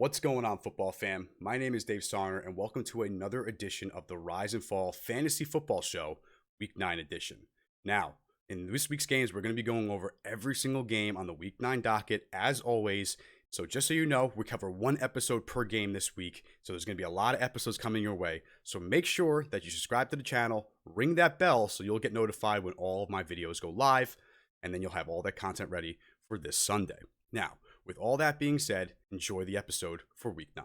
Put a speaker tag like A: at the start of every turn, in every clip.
A: What's going on, football fam? My name is Dave Sarner, and welcome to another edition of the Rise and Fall Fantasy Football Show, Week 9 edition. Now, in this week's games, we're going to be going over every single game on the Week 9 docket, as always. So just so you know, we cover one episode per game this week, so there's going to be a lot of episodes coming your way. So make sure that you subscribe to the channel, ring that bell so you'll get notified when all of my videos go live, and then you'll have all that content ready for this Sunday. Now, with all that being said, enjoy the episode for Week 9.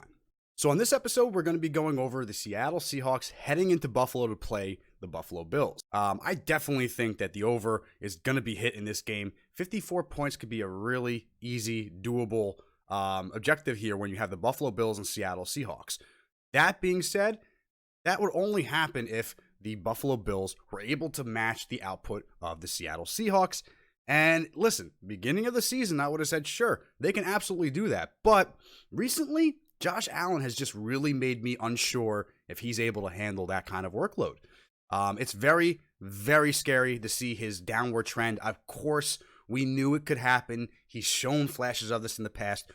A: So on this episode, we're going to be going over the Seattle Seahawks heading into Buffalo to play the Buffalo Bills. I definitely think that the over is going to be hit in this game. 54 points could be a really easy, doable objective here when you have the Buffalo Bills and Seattle Seahawks. That being said, that would only happen if the Buffalo Bills were able to match the output of the Seattle Seahawks. And listen, beginning of the season, I would have said, sure, they can absolutely do that. But recently, Josh Allen has just really made me unsure if he's able to handle that kind of workload. It's very, very scary to see his downward trend. Of course, we knew it could happen. He's shown flashes of this in the past.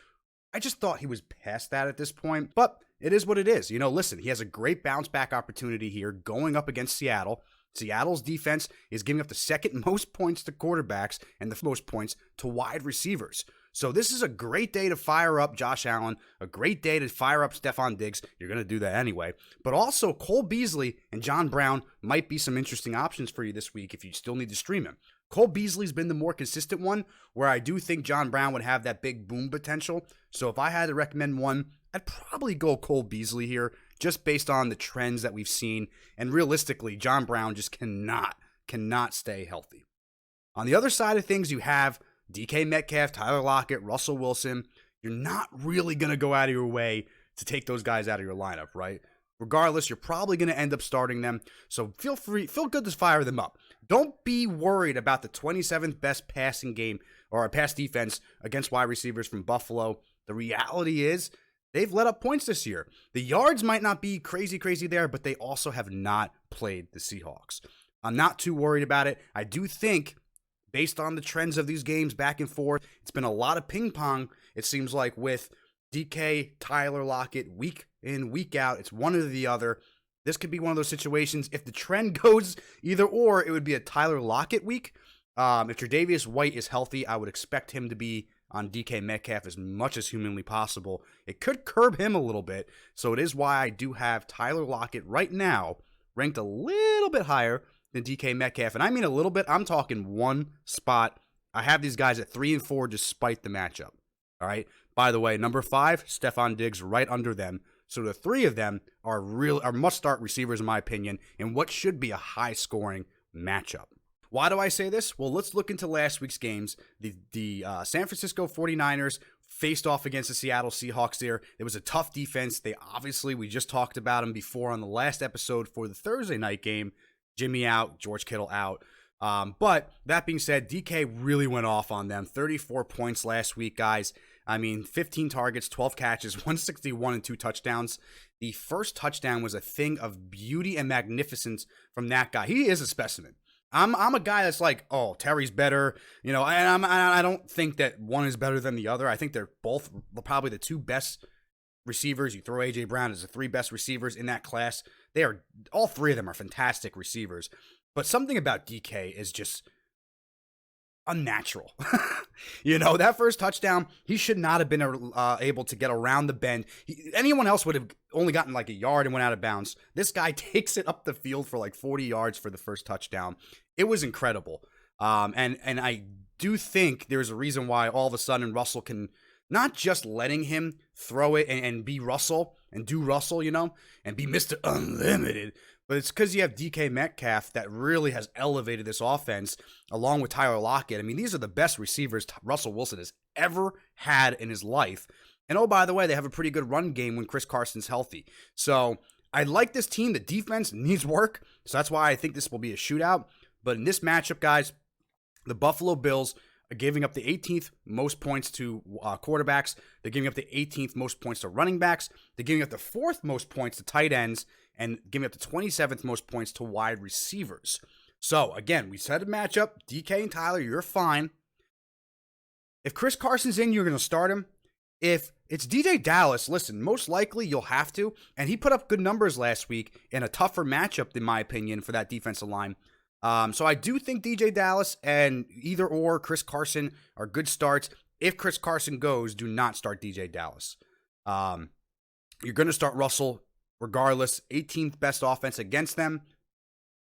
A: I just thought he was past that at this point. But it is what it is. You know, listen, he has a great bounce back opportunity here going up against Seattle. Seattle's defense is giving up the second most points to quarterbacks and the most points to wide receivers. So this is a great day to fire up Josh Allen, a great day to fire up Stephon Diggs. You're going to do that anyway. But also Cole Beasley and John Brown might be some interesting options for you this week if you still need to stream him. Cole Beasley's been the more consistent one, where I do think John Brown would have that big boom potential. So if I had to recommend one, I'd probably go Cole Beasley here, just based on the trends that we've seen. And realistically, John Brown just cannot stay healthy. On the other side of things, you have DK Metcalf, Tyler Lockett, Russell Wilson. You're not really going to go out of your way to take those guys out of your lineup, right? Regardless, you're probably going to end up starting them. So feel good to fire them up. Don't be worried about the 27th best passing game or a pass defense against wide receivers from Buffalo. The reality is, they've let up points this year. The yards might not be crazy there, but they also have not played the Seahawks. I'm not too worried about it. I do think, based on the trends of these games back and forth, it's been a lot of ping pong, it seems like, with DK, Tyler Lockett, week in, week out. It's one or the other. This could be one of those situations. If the trend goes either or, it would be a Tyler Lockett week. If Tre'Davious White is healthy, I would expect him to be on DK Metcalf as much as humanly possible. It could curb him a little bit, so it is why I do have Tyler Lockett right now ranked a little bit higher than DK Metcalf. And I mean a little bit, I'm talking one spot. I have these guys at 3 and 4 despite the matchup. All right. By the way, number 5, Stephon Diggs right under them. So the 3 of them are must-start receivers, in my opinion, in what should be a high-scoring matchup. Why do I say this? Well, let's look into last week's games. The San Francisco 49ers faced off against the Seattle Seahawks there. It was a tough defense. We just talked about them before on the last episode for the Thursday night game. Jimmy out, George Kittle out. But that being said, DK really went off on them. 34 points last week, guys. I mean, 15 targets, 12 catches, 161 and 2 touchdowns. The first touchdown was a thing of beauty and magnificence from that guy. He is a specimen. I'm a guy that's like, oh, Terry's better, you know, and I don't think that one is better than the other. I think they're both probably the 2 best receivers. You throw A.J. Brown as the 3 best receivers in that class. All 3 of them are fantastic receivers. But something about DK is just unnatural. You know, that first touchdown, he should not have been able to get around the bend. Anyone else would have only gotten like a yard and went out of bounds. This guy takes it up the field for like 40 yards for the first touchdown. It was incredible. And I do think there's a reason why all of a sudden Russell can, not just letting him throw it and be Russell and do Russell, you know, and be Mr. Unlimited, but it's because you have DK Metcalf that really has elevated this offense along with Tyler Lockett. I mean, these are the best receivers Russell Wilson has ever had in his life. And oh, by the way, they have a pretty good run game when Chris Carson's healthy. So I like this team. The defense needs work. So that's why I think this will be a shootout. But in this matchup, guys, the Buffalo Bills are giving up the 18th most points to quarterbacks. They're giving up the 18th most points to running backs. They're giving up the 4th most points to tight ends and giving up the 27th most points to wide receivers. So, again, we said a matchup. DK and Tyler, you're fine. If Chris Carson's in, you're going to start him. if it's DJ Dallas, listen, most likely you'll have to. And he put up good numbers last week in a tougher matchup, in my opinion, for that defensive line. So I do think DJ Dallas and either or Chris Carson are good starts. If Chris Carson goes, do not start DJ Dallas. You're going to start Russell regardless. 18th best offense against them.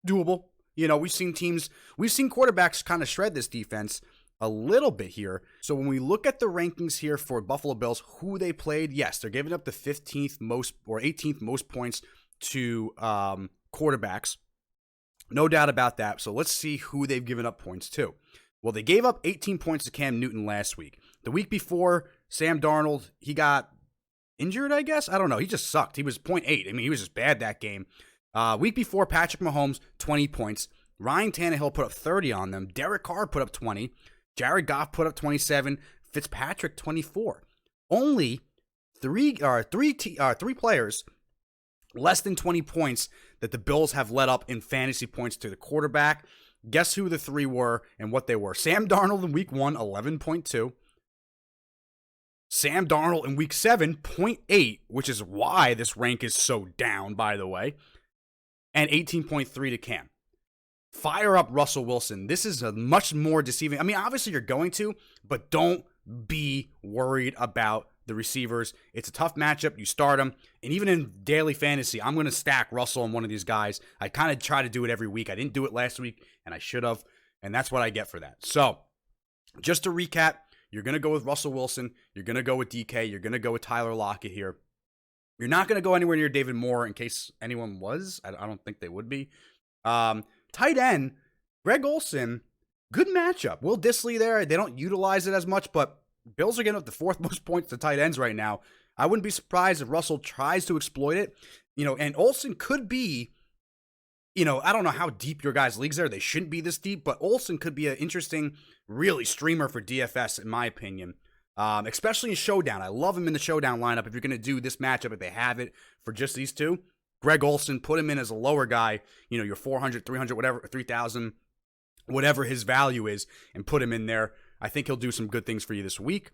A: Doable. You know, we've seen quarterbacks kind of shred this defense a little bit here. So when we look at the rankings here for Buffalo Bills, who they played, yes, they're giving up the 15th most or 18th most points to quarterbacks. No doubt about that. So let's see who they've given up points to. Well, they gave up 18 points to Cam Newton last week. The week before, Sam Darnold, he got injured, I guess? I don't know. He just sucked. He was 0.8. I mean, he was just bad that game. Week before, Patrick Mahomes, 20 points. Ryan Tannehill put up 30 on them. Derek Carr put up 20. Jared Goff put up 27. Fitzpatrick, 24. Only three players less than 20 points that the Bills have let up in fantasy points to the quarterback. Guess who the three were and what they were? Sam Darnold in week 1, 11.2. Sam Darnold in week 7, 0.8, which is why this rank is so down, by the way. And 18.3 to Cam. Fire up Russell Wilson. This is a much more deceiving. I mean, obviously you're going to, but don't be worried about the receivers. It's a tough matchup. You start them. And even in daily fantasy, I'm going to stack Russell on one of these guys. I kind of try to do it every week. I didn't do it last week, and I should have. And that's what I get for that. So, just to recap, you're going to go with Russell Wilson. You're going to go with DK. You're going to go with Tyler Lockett here. You're not going to go anywhere near David Moore in case anyone was. I don't think they would be. Tight end, Greg Olsen, good matchup. Will Dissly there. They don't utilize it as much, but Bills are getting up the 4th most points to tight ends right now. I wouldn't be surprised if Russell tries to exploit it. You know, and Olsen could be, you know, I don't know how deep your guys' leagues are. They shouldn't be this deep, but Olsen could be an interesting, really streamer for DFS, in my opinion. Especially in Showdown. I love him in the Showdown lineup. If you're going to do this matchup, if they have it for just these two, Greg Olsen, put him in as a lower guy, you know, your 400, 300, whatever, 3,000, whatever his value is, and put him in there. I think he'll do some good things for you this week.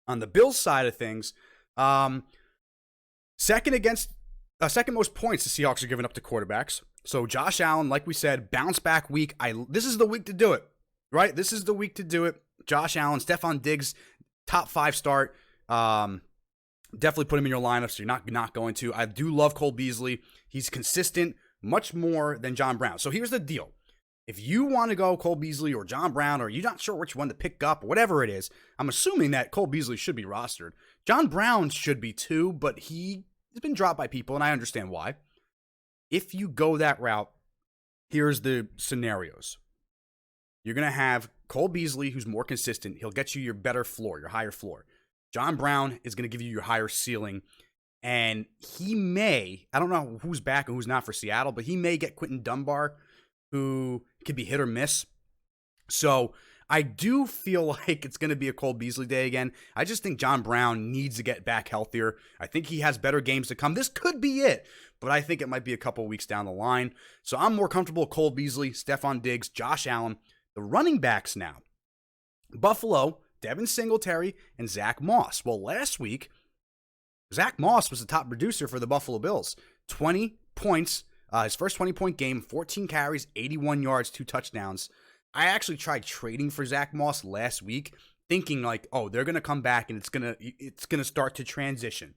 A: On the Bills side of things, second most points the Seahawks are giving up to quarterbacks. So Josh Allen, like we said, bounce back week. This is the week to do it, right? This is the week to do it. Josh Allen, Stephon Diggs, top 5 start. Definitely put him in your lineup, so you're not going to. I do love Cole Beasley. He's consistent much more than John Brown. So here's the deal. If you want to go Cole Beasley or John Brown, or you're not sure which one to pick up, or whatever it is, I'm assuming that Cole Beasley should be rostered. John Brown should be too, but he has been dropped by people, and I understand why. If you go that route, here's the scenarios. You're going to have Cole Beasley, who's more consistent. He'll get you your better floor, your higher floor. John Brown is going to give you your higher ceiling. And he may, I don't know who's back and who's not for Seattle, but he may get Quentin Dunbar, who could be hit or miss. So I do feel like it's going to be a Cole Beasley day again. I just think John Brown needs to get back healthier. I think he has better games to come. This could be it, but I think it might be a couple weeks down the line. So I'm more comfortable with Cole Beasley, Stephon Diggs, Josh Allen. The running backs now. Buffalo, Devin Singletary, and Zach Moss. Well, last week, Zach Moss was the top producer for the Buffalo Bills. 20 points, his first 20-point game, 14 carries, 81 yards, 2 touchdowns. I actually tried trading for Zach Moss last week, thinking like, oh, they're going to come back and it's going to start to transition.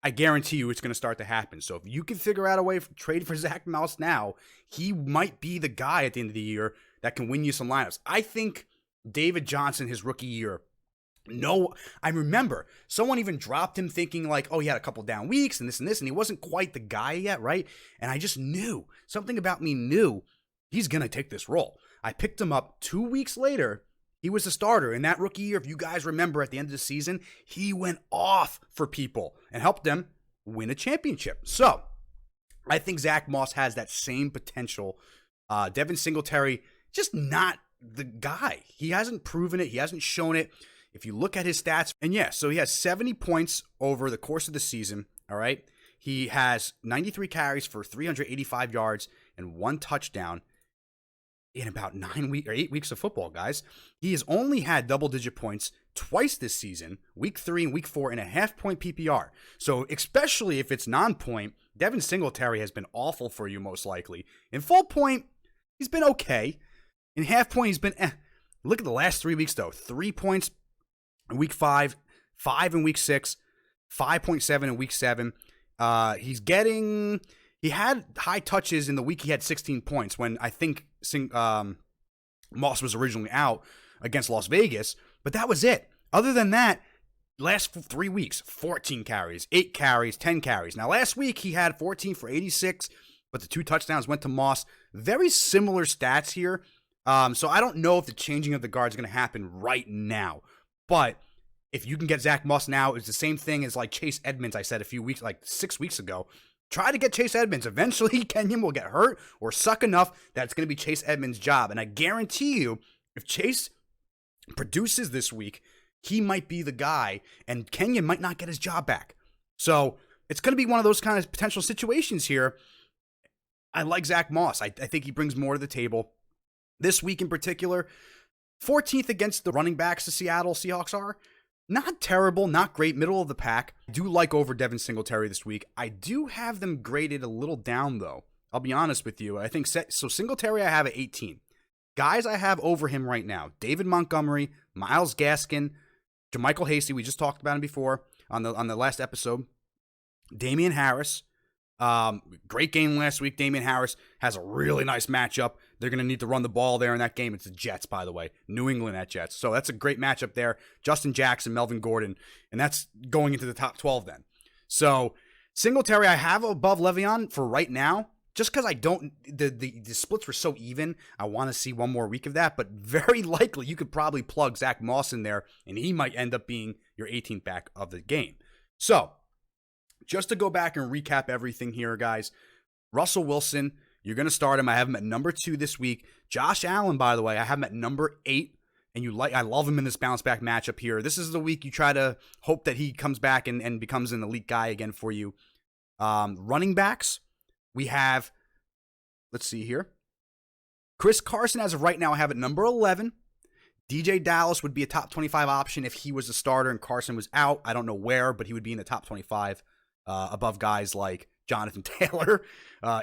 A: I guarantee you it's going to start to happen. So if you can figure out a way to trade for Zach Moss now, he might be the guy at the end of the year that can win you some lineups. I think David Johnson, his rookie year, I remember someone even dropped him thinking like, oh, he had a couple down weeks and this, and he wasn't quite the guy yet, right? And I just knew, something about me knew he's going to take this role. I picked him up 2 weeks later. He was a starter in that rookie year. If you guys remember at the end of the season, he went off for people and helped them win a championship. So I think Zach Moss has that same potential. Devin Singletary, just not the guy. He hasn't proven it. He hasn't shown it. If you look at his stats, and yeah, so he has 70 points over the course of the season, all right? He has 93 carries for 385 yards and 1 touchdown in about 8 weeks of football, guys. He has only had double-digit points twice this season, week 3 and week 4, in a half-point PPR. So especially if it's non-point, Devin Singletary has been awful for you most likely. In full point, he's been okay. In half point, he's been Look at the last 3 weeks, though. 3 points in week 5, 5 in week 6, 5.7 in week 7. He had high touches in the week he had 16 points when I think Moss was originally out against Las Vegas, but that was it. Other than that, last 3 weeks, 14 carries, 8 carries, 10 carries. Now, last week he had 14 for 86, but the 2 touchdowns went to Moss. Very similar stats here. So I don't know if the changing of the guard is going to happen right now, but if you can get Zach Moss now, it's the same thing as like Chase Edmonds I said a few weeks, like 6 weeks ago. Try to get Chase Edmonds. Eventually, Kenyon will get hurt or suck enough that it's going to be Chase Edmonds' job. And I guarantee you, if Chase produces this week, he might be the guy, and Kenyon might not get his job back. So it's going to be one of those kind of potential situations here. I like Zach Moss. I think he brings more to the table. This week in particular, 14th against the running backs the Seattle Seahawks are. Not terrible, not great, middle of the pack. I do like over Devin Singletary this week. I do have them graded a little down, though. I'll be honest with you. I think so. Singletary I have at 18. Guys I have over him right now: David Montgomery, Myles Gaskin, JaMychal Hasty. We just talked about him before on the last episode. Damian Harris. Great game last week. Damian Harris has a really nice matchup. They're going to need to run the ball there in that game. It's the Jets, by the way. New England at Jets. So that's a great matchup there. Justin Jackson, Melvin Gordon, and that's going into the top 12 then. So Singletary I have above Le'Veon for right now, just because I don't, the splits were so even. I want to see one more week of that, but very likely you could probably plug Zach Moss in there, and he might end up being your 18th back of the game. So just to go back and recap everything here, guys. Russell Wilson, you're going to start him. I have him at number 2 this week. Josh Allen, by the way, I have him at number 8. And I love him in this bounce back matchup here. This is the week you try to hope that he comes back and becomes an elite guy again for you. Running backs, we have, let's see here. Chris Carson, as of right now, I have at number 11. DJ Dallas would be a top 25 option if he was a starter and Carson was out. I don't know where, but he would be in the top 25 above guys like Jonathan Taylor,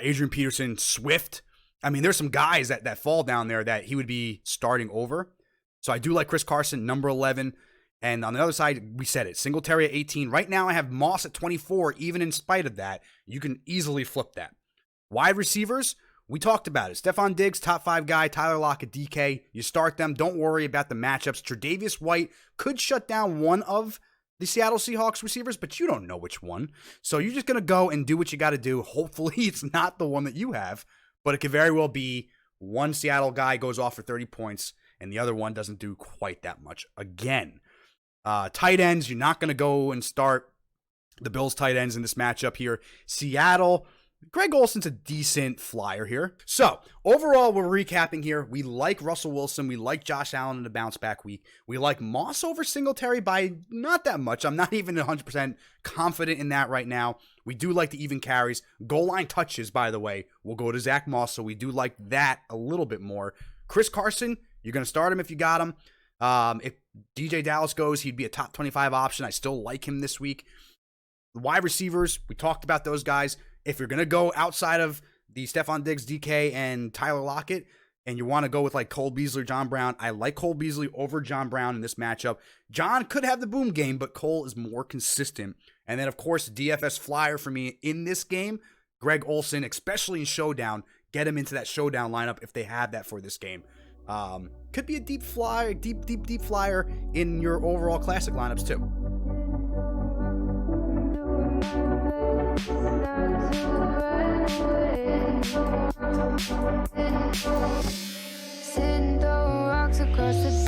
A: Adrian Peterson, Swift. I mean, there's some guys that fall down there that he would be starting over. So I do like Chris Carson, number 11. And on the other side, we said it, Singletary at 18. Right now, I have Moss at 24. Even in spite of that, you can easily flip that. Wide receivers, we talked about it. Stephon Diggs, top 5 guy. Tyler Lockett, DK. You start them. Don't worry about the matchups. Tre'Davious White could shut down one of the Seattle Seahawks receivers, but you don't know which one. So you're just going to go and do what you got to do. Hopefully it's not the one that you have, but it could very well be one Seattle guy goes off for 30 points and the other one doesn't do quite that much. Again, tight ends, you're not going to go and start the Bills tight ends in this matchup here. Seattle, Greg Olsen's a decent flyer here. So, overall, we're recapping here. We like Russell Wilson. We like Josh Allen in the bounce back week. We like Moss over Singletary by not that much. I'm not even 100% confident in that right now. We do like the even carries. Goal line touches, by the way, will go to Zach Moss, so we do like that a little bit more. Chris Carson, you're going to start him if you got him. If DJ Dallas goes, he'd be a top 25 option. I still like him this week. The wide receivers, we talked about those guys. If you're going to go outside of the Stephon Diggs, DK, and Tyler Lockett, and you want to go with like Cole Beasley or John Brown, I like Cole Beasley over John Brown in this matchup. John could have the boom game, but Cole is more consistent. And then, of course, DFS flyer for me in this game, Greg Olsen, especially in Showdown. Get him into that Showdown lineup if they have that for this game. Could be a deep flyer in your overall classic lineups too.
B: Send the rocks across the